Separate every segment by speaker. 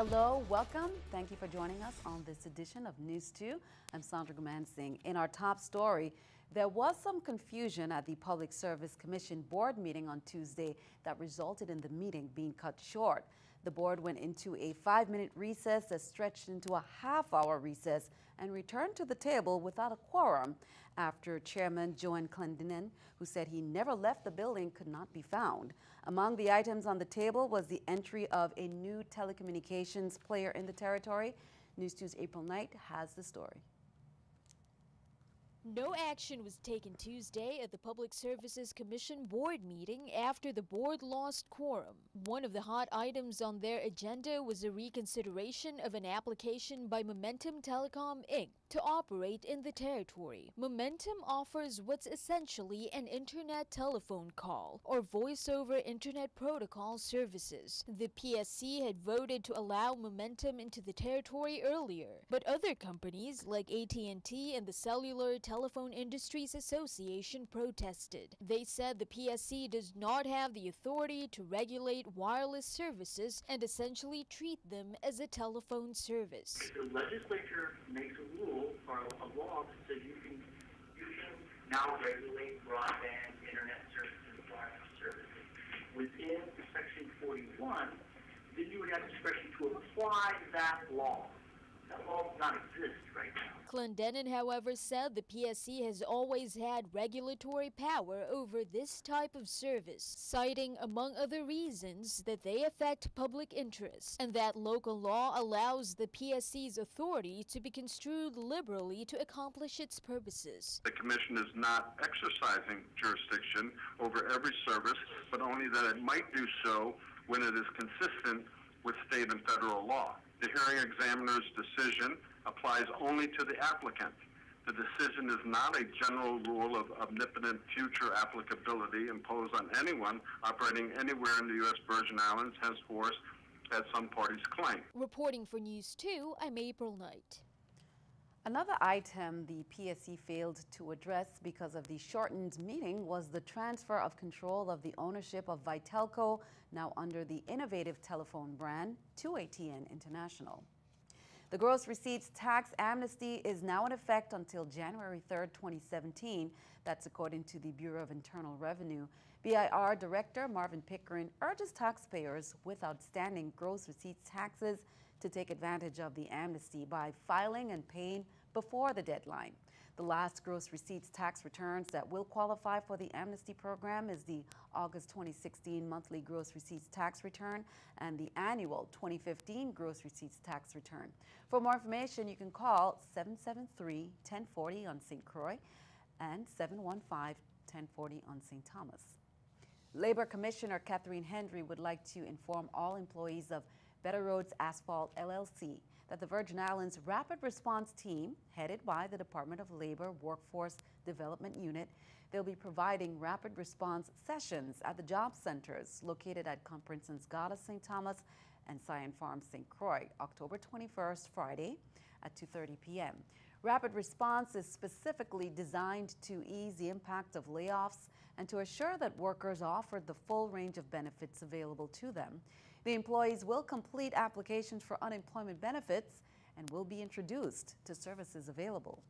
Speaker 1: Hello, welcome. Thank you for joining us on this edition of News 2. I'm Sandra Gumansing. In our top story, there was some confusion at the Public Service Commission board meeting on Tuesday that resulted in the meeting being cut short. The board went into a 5-minute recess that stretched into a half-hour recess and returned to the table without a quorum after Chairman Joan Clendenin, who said he never left the building, could not be found. Among the items on the table was the entry of a new telecommunications player in the territory. News 2's April Knight has the story.
Speaker 2: No action was taken Tuesday at the Public Services Commission board meeting after the board lost quorum. One of the hot items on their agenda was a reconsideration of an application by Momentum Telecom Inc. to operate in the territory. Momentum offers what's essentially an internet telephone call or voice-over internet protocol services. The PSC had voted to allow Momentum into the territory earlier, but other companies like AT&T and the Cellular Telephone Industries Association protested. They said the PSC does not have the authority to regulate wireless services and essentially treat them as a telephone service.
Speaker 3: The legislature makes a rule or a law that says you can now regulate broadband, internet services, wireless services. Within Section 41, then you would have discretion to apply that law. That law does not exist right now.
Speaker 2: Clendenin, however, said the PSC has always had regulatory power over this type of service, citing, among other reasons, that they affect public interest and that local law allows the PSC's authority to be construed liberally to accomplish its purposes.
Speaker 4: The Commission is not exercising jurisdiction over every service, but only that it might do so when it is consistent with state and federal law. The hearing examiner's decision applies only to the applicant. The decision is not a general rule of omnipotent future applicability imposed on anyone operating anywhere in the U.S. Virgin Islands, henceforth, as some parties claim.
Speaker 2: Reporting for News 2, I'm April Knight.
Speaker 1: Another item the PSC failed to address because of the shortened meeting was the transfer of control of the ownership of Vitelco, now under the innovative telephone brand, to ATN International. The gross receipts tax amnesty is now in effect until January 3rd, 2017. That's according to the Bureau of Internal Revenue. BIR Director Marvin Pickering urges taxpayers with outstanding gross receipts taxes to take advantage of the amnesty by filing and paying before the deadline. The last gross receipts tax returns that will qualify for the amnesty program is the August 2016 monthly gross receipts tax return and the annual 2015 gross receipts tax return. For more information, you can call 773-1040 on St. Croix and 715-1040 on St. Thomas. Labor Commissioner Catherine Hendry would like to inform all employees of Better Roads Asphalt LLC that the Virgin Islands Rapid Response Team, headed by the Department of Labor Workforce Development Unit, they'll be providing rapid response sessions at the job centers located at Conference Ensgata St. Thomas and Cyan Farm St. Croix, October 21st, Friday at 2:30 p.m. Rapid response is specifically designed to ease the impact of layoffs and to assure that workers are offered the full range of benefits available to them. The employees will complete applications for unemployment benefits and will be introduced to services available.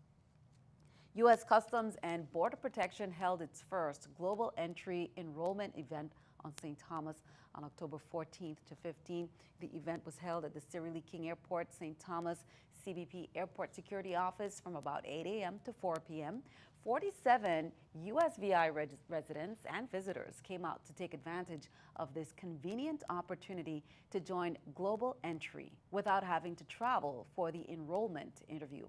Speaker 1: U.S. Customs and Border Protection held its first global entry enrollment event on St. Thomas on October 14th to 15th. The event was held at the Cyril Lee King Airport, St. Thomas CBP Airport Security Office from about 8 a.m. to 4 p.m. 47 USVI residents and visitors came out to take advantage of this convenient opportunity to join Global Entry without having to travel for the enrollment interview.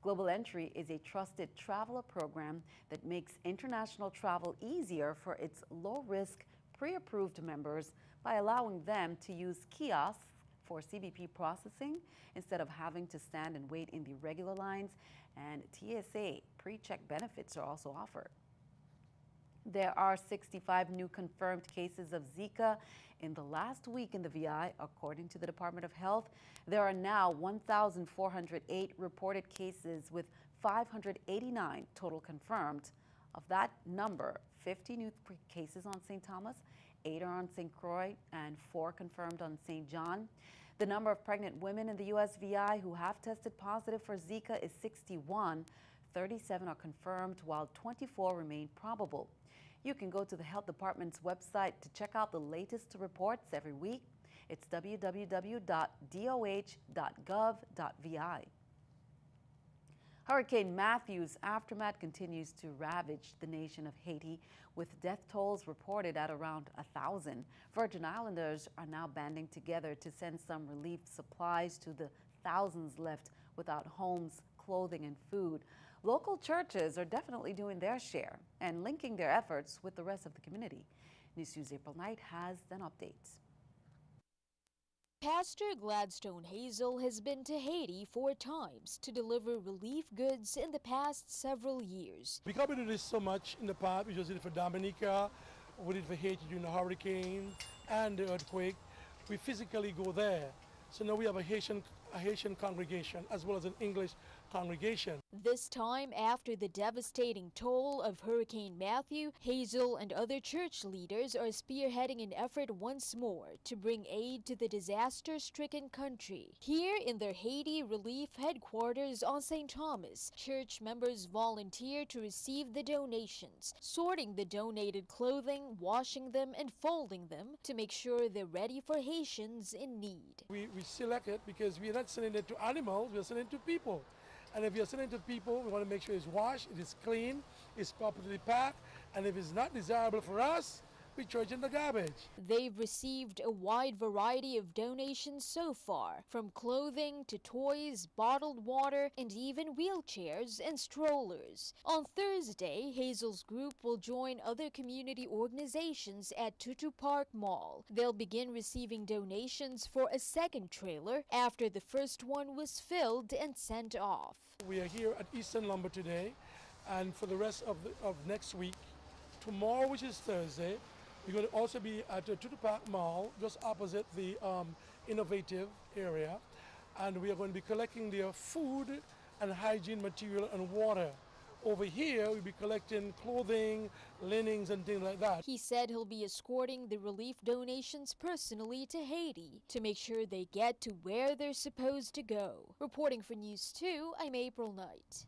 Speaker 1: Global Entry is a trusted traveler program that makes international travel easier for its low-risk, pre-approved members by allowing them to use kiosks for CBP processing instead of having to stand and wait in the regular lines, and TSA pre-check benefits are also offered. There are 65 new confirmed cases of Zika in the last week in the VI, according to the Department of Health. There are now 1,408 reported cases with 589 total confirmed. Of that number, 50 new cases on St. Thomas 8 are on St. Croix and 4 confirmed on St. John. The number of pregnant women in the USVI who have tested positive for Zika is 61. 37 are confirmed, while 24 remain probable. You can go to the Health Department's website to check out the latest reports every week. It's www.doh.gov.vi. Hurricane Matthew's aftermath continues to ravage the nation of Haiti, with death tolls reported at around 1,000. Virgin Islanders are now banding together to send some relief supplies to the thousands left without homes, clothing, and food. Local churches are definitely doing their share and linking their efforts with the rest of the community. News 2's April Knight has an update.
Speaker 2: Pastor Gladstone Hazel has been to Haiti 4 times to deliver relief goods in the past several years.
Speaker 5: Because we do this so much in the past, we just did it for Dominica, we did it for Haiti during the hurricane and the earthquake. We physically go there. So now we have a Haitian congregation as well as an English congregation.
Speaker 2: This time, after the devastating toll of Hurricane Matthew, Hazel and other church leaders are spearheading an effort once more to bring aid to the disaster-stricken country. Here in their Haiti relief headquarters on St. Thomas, church members volunteer to receive the donations, sorting the donated clothing, washing them, and folding them to make sure they're ready for Haitians in need.
Speaker 5: We select it because we are not sending it to animals, we are sending it to people. And if you're sending it to people, we want to make sure it's washed, it is clean, it's properly packed, and if it's not desirable for us, we throw it in the garbage.
Speaker 2: They've received a wide variety of donations so far, from clothing to toys, bottled water, and even wheelchairs and strollers. On Thursday, Hazel's group will join other community organizations at Tutu Park Mall. They'll begin receiving donations for a second trailer after the first one was filled and sent off.
Speaker 5: We are here at Eastern Lumber today, and for the rest of next week, tomorrow, which is Thursday, we're going to also be at the Tutu Park Mall, just opposite the innovative area, and we are going to be collecting their food and hygiene material and water. Over here, we'll be collecting clothing, linens, and things like that.
Speaker 2: He said he'll be escorting the relief donations personally to Haiti to make sure they get to where they're supposed to go. Reporting for News 2, I'm April Knight.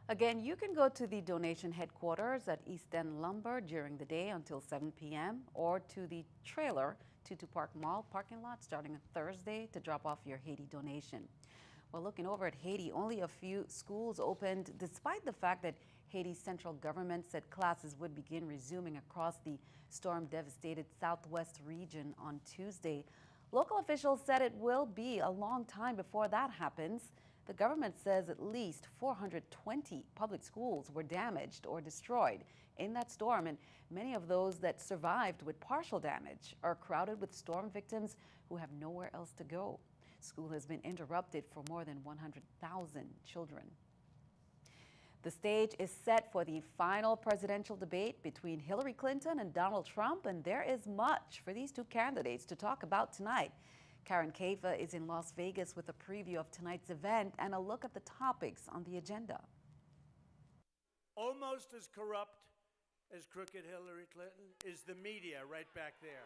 Speaker 1: Again, you can go to the donation headquarters at East End Lumber during the day until 7 p.m. or to the trailer, Tutu Park Mall parking lot starting on Thursday to drop off your Haiti donation. Well, looking over at Haiti, only a few schools opened despite the fact that Haiti's central government said classes would begin resuming across the storm-devastated southwest region on Tuesday. Local officials said it will be a long time before that happens. The government says at least 420 public schools were damaged or destroyed in that storm, and many of those that survived with partial damage are crowded with storm victims who have nowhere else to go. School has been interrupted for more than 100,000 children. The stage is set for the final presidential debate between Hillary Clinton and Donald Trump, and there is much for these two candidates to talk about tonight. Karen Kava is in Las Vegas with a preview of tonight's event and a look at the topics on the agenda.
Speaker 6: Almost as corrupt as crooked Hillary Clinton is the media right back there.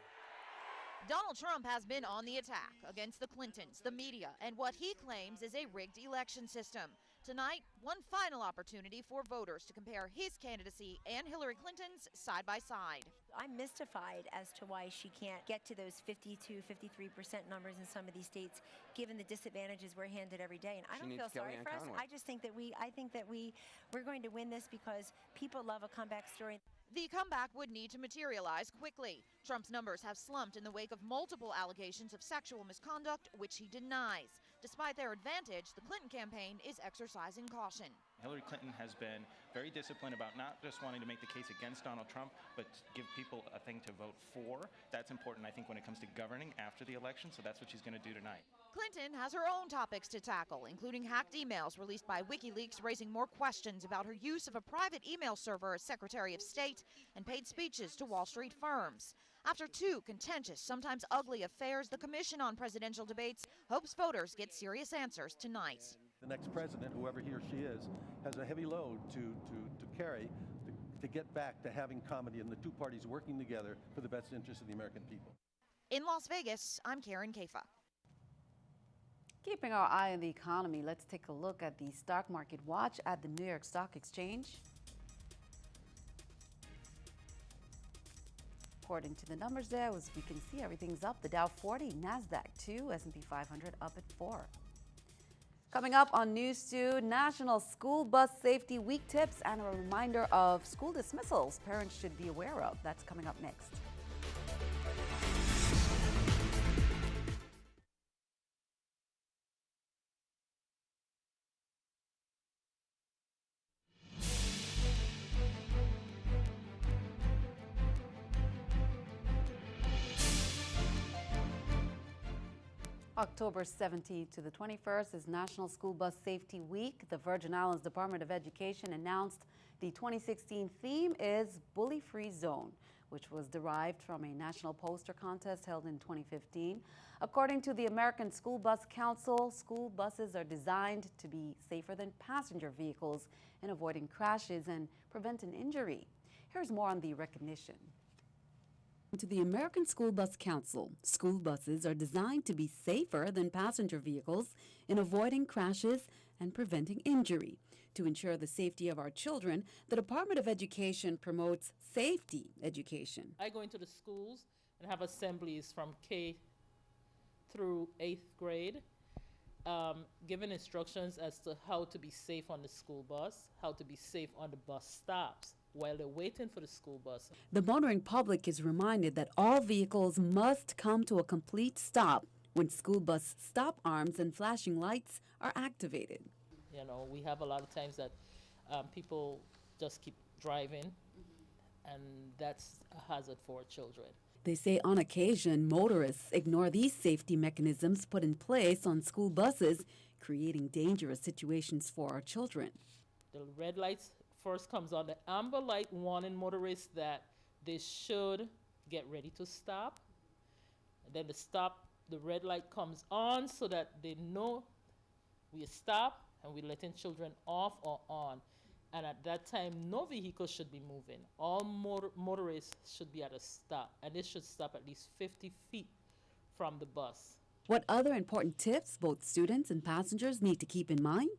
Speaker 7: Donald Trump has been on the attack against the Clintons, the media, and what he claims is a rigged election system. Tonight, one final opportunity for voters to compare his candidacy and Hillary Clinton's side by side.
Speaker 8: I'm mystified as to why she can't get to those 52, 53% numbers in some of these states, given the disadvantages we're handed every day. And I don't feel sorry for us. I just think that we're going to win this because people love a comeback story.
Speaker 7: The comeback would need to materialize quickly. Trump's numbers have slumped in the wake of multiple allegations of sexual misconduct, which he denies. Despite their advantage, the Clinton campaign is exercising caution.
Speaker 9: Hillary Clinton has been very disciplined about not just wanting to make the case against Donald Trump, but give people a thing to vote for. That's important, I think, when it comes to governing after the election, so that's what she's going to do tonight.
Speaker 7: Clinton has her own topics to tackle, including hacked emails released by WikiLeaks, raising more questions about her use of a private email server as Secretary of State and paid speeches to Wall Street firms. After 2 contentious, sometimes ugly affairs, the Commission on Presidential Debates hopes voters get serious answers tonight.
Speaker 10: The next president, whoever he or she is, has a heavy load to carry to to get back to having comedy and the two parties working together for the best interest of the American people.
Speaker 7: In Las Vegas, I'm Karen Kafa.
Speaker 1: Keeping our eye on the economy, let's take a look at the stock market watch at the New York Stock Exchange. According to the numbers there, as we can see, everything's up. The Dow 40, NASDAQ 2, S&P 500 up at 4. Coming up on News 2, National School Bus Safety Week tips and a reminder of school dismissals parents should be aware of. That's coming up next. October 17th to the 21st is National School Bus Safety Week. The Virgin Islands Department of Education announced the 2016 theme is Bully Free Zone, which was derived from a national poster contest held in 2015. According to the American School Bus Council, school buses are designed to be safer than passenger vehicles in avoiding crashes and preventing injury. Here's more on the recognition. To the American School Bus Council, school buses are designed to be safer than passenger vehicles in avoiding crashes and preventing injury. To ensure the safety of our children, the Department of Education promotes safety education.
Speaker 11: I go into the schools and have assemblies from K through 8th grade, giving instructions as to how to be safe on the school bus, how to be safe on the bus stops while they're waiting for the school bus.
Speaker 1: The motoring public is reminded that all vehicles must come to a complete stop when school bus stop arms and flashing lights are activated.
Speaker 11: You know, we have a lot of times that people just keep driving, and that's a hazard for our children.
Speaker 1: They say on occasion, motorists ignore these safety mechanisms put in place on school buses, creating dangerous situations for our children.
Speaker 11: The red lights first comes on. The amber light warning motorists that they should get ready to stop. And then the red light comes on so that they know we stop and we're letting children off or on. And at that time, no vehicle should be moving. All motorists should be at a stop, and they should stop at least 50 feet from the bus.
Speaker 1: What other important tips both students and passengers need to keep in mind?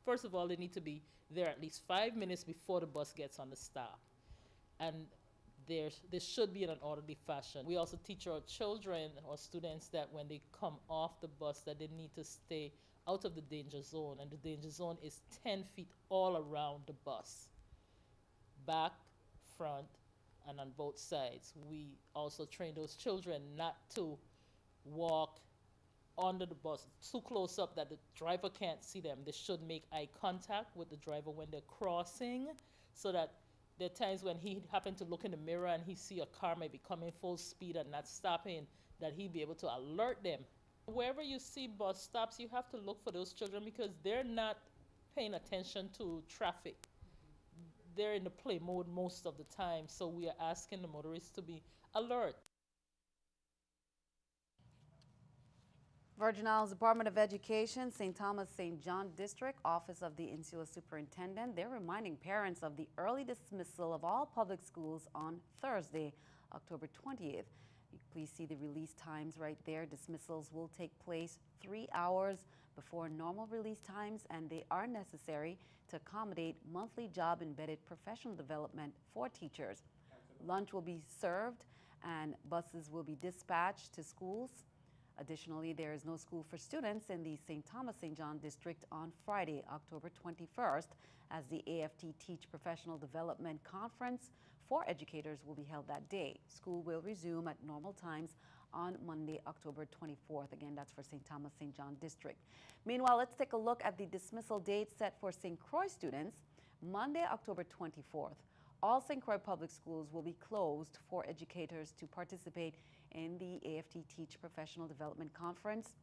Speaker 11: First of all, they need to be there at least 5 minutes before the bus gets on the stop. And they should be in an orderly fashion. We also teach our children or students that when they come off the bus that they need to stay out of the danger zone, and the danger zone is 10 feet all around the bus, back, front, and on both sides. We also train those children not to walk under the bus too close up that the driver can't see them. They should make eye contact with the driver when they're crossing, so that there are times when he happened to look in the mirror and he see a car may be coming full speed and not stopping, that he'd be able to alert them. Wherever you see bus stops, you have to look for those children because they're not paying attention to traffic. They're in the play mode most of the time, so we are asking the motorists to be alert.
Speaker 1: Virgin Islands Department of Education, St. Thomas St. John District, Office of the Insular Superintendent, they're reminding parents of the early dismissal of all public schools on Thursday, October 20th. Please see the release times right there. Dismissals will take place 3 hours before normal release times, and they are necessary to accommodate monthly job-embedded professional development for teachers. Lunch will be served, and buses will be dispatched to schools. Additionally, there is no school for students in the St. Thomas St. John District on Friday, October 21st, as the AFT Teach Professional Development Conference for educators will be held that day. School will resume at normal times on Monday, October 24th. Again, that's for St. Thomas St. John District. Meanwhile, let's take a look at the dismissal date set for St. Croix students. Monday, October 24th. All St. Croix public schools will be closed for educators to participate in the AFT Teach Professional Development Conference.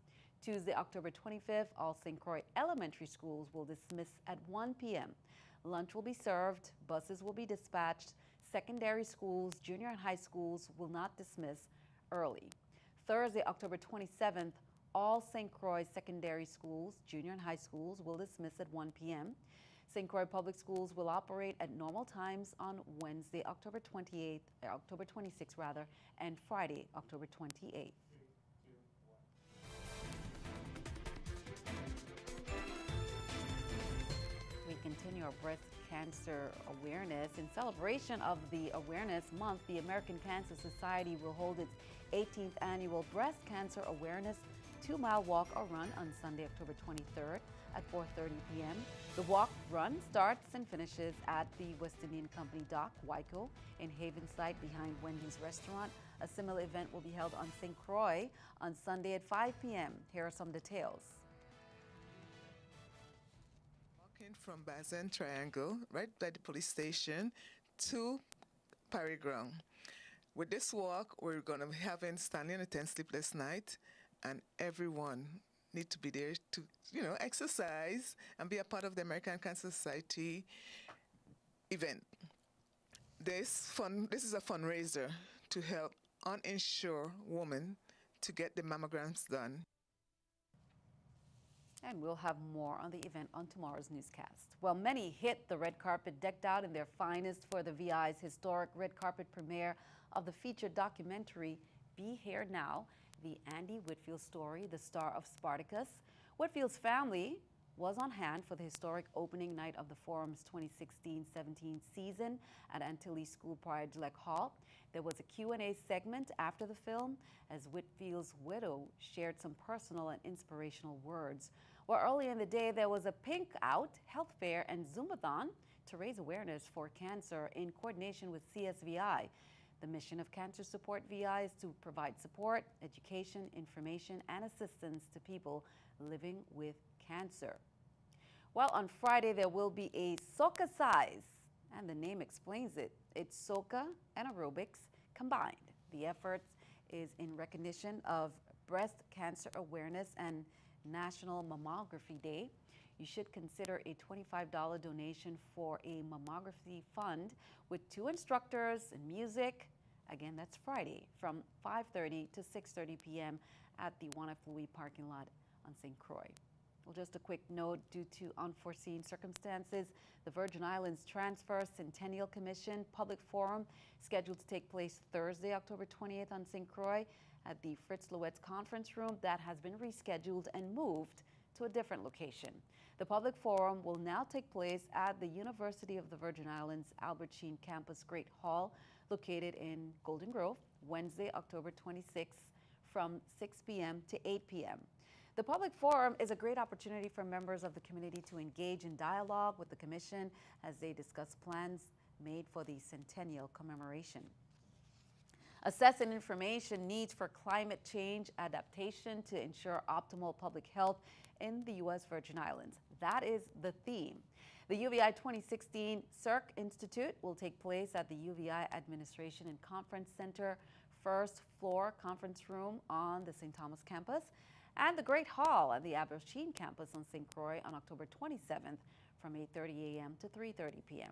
Speaker 1: Tuesday, October 25th, all St. Croix elementary schools will dismiss at 1 p.m. Lunch will be served, buses will be dispatched. Secondary schools, junior and high schools will not dismiss early. Thursday, October 27th, all St. Croix secondary schools, junior and high schools will dismiss at 1 p.m. St. Croix Public Schools will operate at normal times on Wednesday, October 26th rather, and Friday, October 28th. We continue our breast cancer awareness. In celebration of the Awareness Month, the American Cancer Society will hold its 18th annual Breast Cancer Awareness 2-mile walk or run on Sunday, October 23rd at 4:30 p.m. The walk-run starts and finishes at the West Indian Company Dock, Waiko, in Havenside behind Wendy's restaurant. A similar event will be held on St. Croix on Sunday at 5 p.m. Here are some details.
Speaker 12: Walking from Bazin Triangle, right by the police station, to Parry Ground. With this walk, we're going to be having Standing a 10 Sleepless Night, and everyone need to be there to, exercise and be a part of the American Cancer Society event. This is a fundraiser to help uninsured women to get the mammograms done.
Speaker 1: And we'll have more on the event on tomorrow's newscast. Well, many hit the red carpet decked out in their finest for the VI's historic red carpet premiere of the featured documentary Be Here Now, the Andy Whitfield story, the star of Spartacus. Whitfield's family was on hand for the historic opening night of the forum's 2016-17 season at Antilles School Pride Gillette Hall. There was a Q&A segment after the film as Whitfield's widow shared some personal and inspirational words. Well, early in the day, there was a Pink Out, health fair, and Zumbathon to raise awareness for cancer in coordination with CSVI. The mission of Cancer Support VI is to provide support, education, information, and assistance to people living with cancer. Well, on Friday, there will be a soca size, and the name explains it. It's soca and aerobics combined. The effort is in recognition of Breast Cancer Awareness and National Mammography Day. You should consider a $25 donation for a mammography fund with 2 instructors and music. Again, that's Friday from 5:30 to 6:30 p.m. at the Juana Fluie parking lot on St. Croix. Well, just a quick note, due to unforeseen circumstances, the Virgin Islands Transfer Centennial Commission Public Forum scheduled to take place Thursday, October 20th on St. Croix at the Fritz Louette's conference room. That has been rescheduled and moved to a different location. The public forum will now take place at the University of the Virgin Islands Albert Sheen Campus Great Hall, located in Golden Grove, Wednesday, October 26th from 6 p.m. to 8 p.m. The public forum is a great opportunity for members of the community to engage in dialogue with the Commission as they discuss plans made for the centennial commemoration. Assessing information needs for climate change adaptation to ensure optimal public health in the U.S. Virgin Islands. That is the theme. The UVI 2016 CIRC Institute will take place at the UVI Administration and Conference Center, first floor conference room on the St. Thomas campus, and the Great Hall at the Aberdeen campus on St. Croix on October 27th from 8:30 a.m. to 3:30 p.m.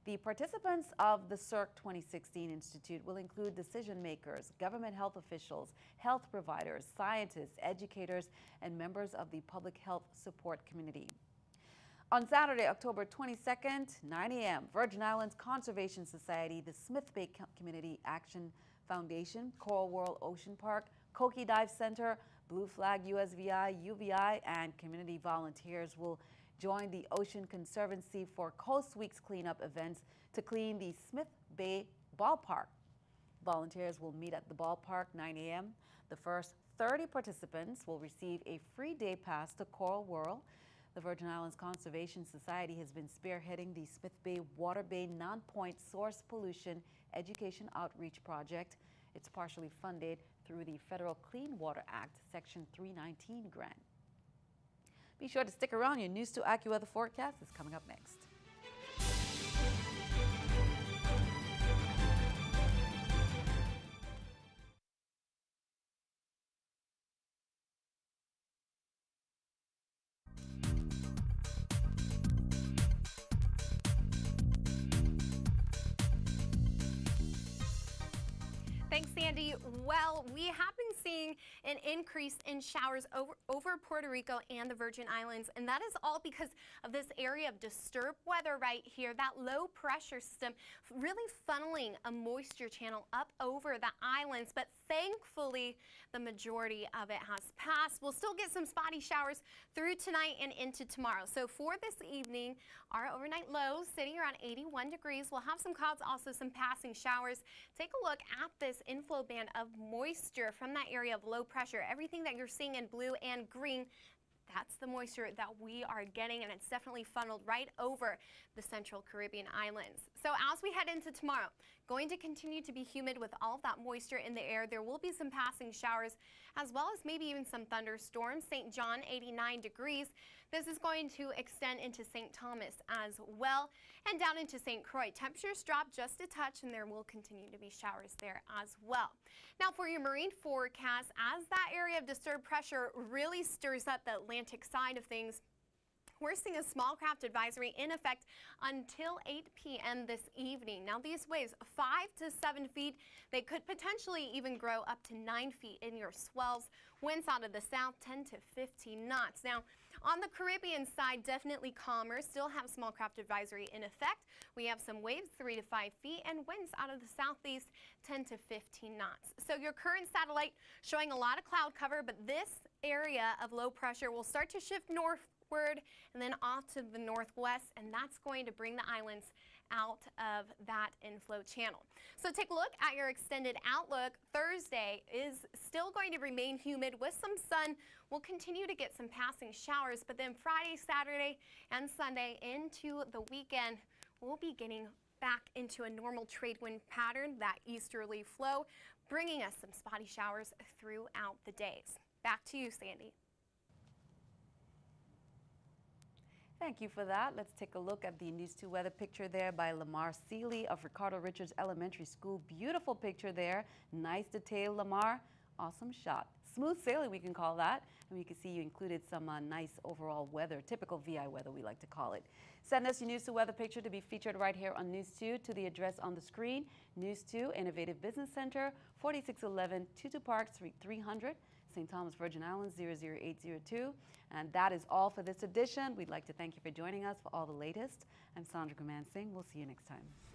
Speaker 1: The participants of the CIRC 2016 Institute will include decision makers, government health officials, health providers, scientists, educators, and members of the public health support community. On Saturday, October 22nd, 9 a.m., Virgin Islands Conservation Society, the Smith Bay Community Action Foundation, Coral World Ocean Park, Koki Dive Center, Blue Flag USVI, UVI, and community volunteers will join the Ocean Conservancy for Coast Week's cleanup events to clean the Smith Bay Ballpark. Volunteers will meet at the ballpark 9 a.m. The first 30 participants will receive a free day pass to Coral World. The Virgin Islands Conservation Society has been spearheading the Smith Bay Water Bay Non-Point Source Pollution Education Outreach Project. It's partially funded through the Federal Clean Water Act Section 319 grant. Be sure to stick around. Your News to AccuWeather forecast is coming up next.
Speaker 13: Thanks, Sandy. Well, we have been seeing an increase in showers over Puerto Rico and the Virgin Islands, and that is all because of this area of disturbed weather right here, that low pressure system really funneling a moisture channel up over the islands, but thankfully the majority of it has passed. We'll still get some spotty showers through tonight and into tomorrow. So for this evening, our overnight lows sitting around 81 degrees. We'll have some clouds, also some passing showers. Take a look at this inflow band of moisture from that area of low pressure. Everything that you're seeing in blue and green, that's the moisture that we are getting, and it's definitely funneled right over the Central Caribbean islands. So as we head into tomorrow, going to continue to be humid with all of that moisture in the air. There will be some passing showers as well as maybe even some thunderstorms. St. John, 89 degrees. This is going to extend into St. Thomas as well, and down into St. Croix. Temperatures drop just a touch, and there will continue to be showers there as well. Now for your marine forecast, as that area of disturbed pressure really stirs up the Atlantic side of things, we're seeing a small craft advisory in effect until 8 p.m. this evening. Now these waves, 5 to 7 feet, they could potentially even grow up to 9 feet in your swells. Winds out of the south, 10 to 15 knots. Now on the Caribbean side, definitely calmer, still have small craft advisory in effect. We have some waves, 3 to 5 feet, and winds out of the southeast, 10 to 15 knots. So your current satellite showing a lot of cloud cover, but this area of low pressure will start to shift northward and then off to the northwest, and that's going to bring the islands out of that inflow channel. So take a look at your extended outlook. Thursday is still going to remain humid with some sun. We'll continue to get some passing showers, but then Friday, Saturday, and Sunday into the weekend, we'll be getting back into a normal trade wind pattern, that easterly flow, bringing us some spotty showers throughout the days. Back to you, Sandy.
Speaker 1: Thank you for that. Let's take a look at the News 2 weather picture there by Lamar Seeley of Ricardo Richards Elementary School. Beautiful picture there. Nice detail, Lamar. Awesome shot. Smooth sailing, we can call that. And you can see you included some nice overall weather, typical VI weather, we like to call it. Send us your News 2 weather picture to be featured right here on News 2 to the address on the screen. News 2 Innovative Business Center, 4611 Tutu Park, Suite 300. St. Thomas, Virgin Islands, 00802. And that is all for this edition. We'd like to thank you for joining us for all the latest. I'm Sandra Kumansingh. We'll see you next time.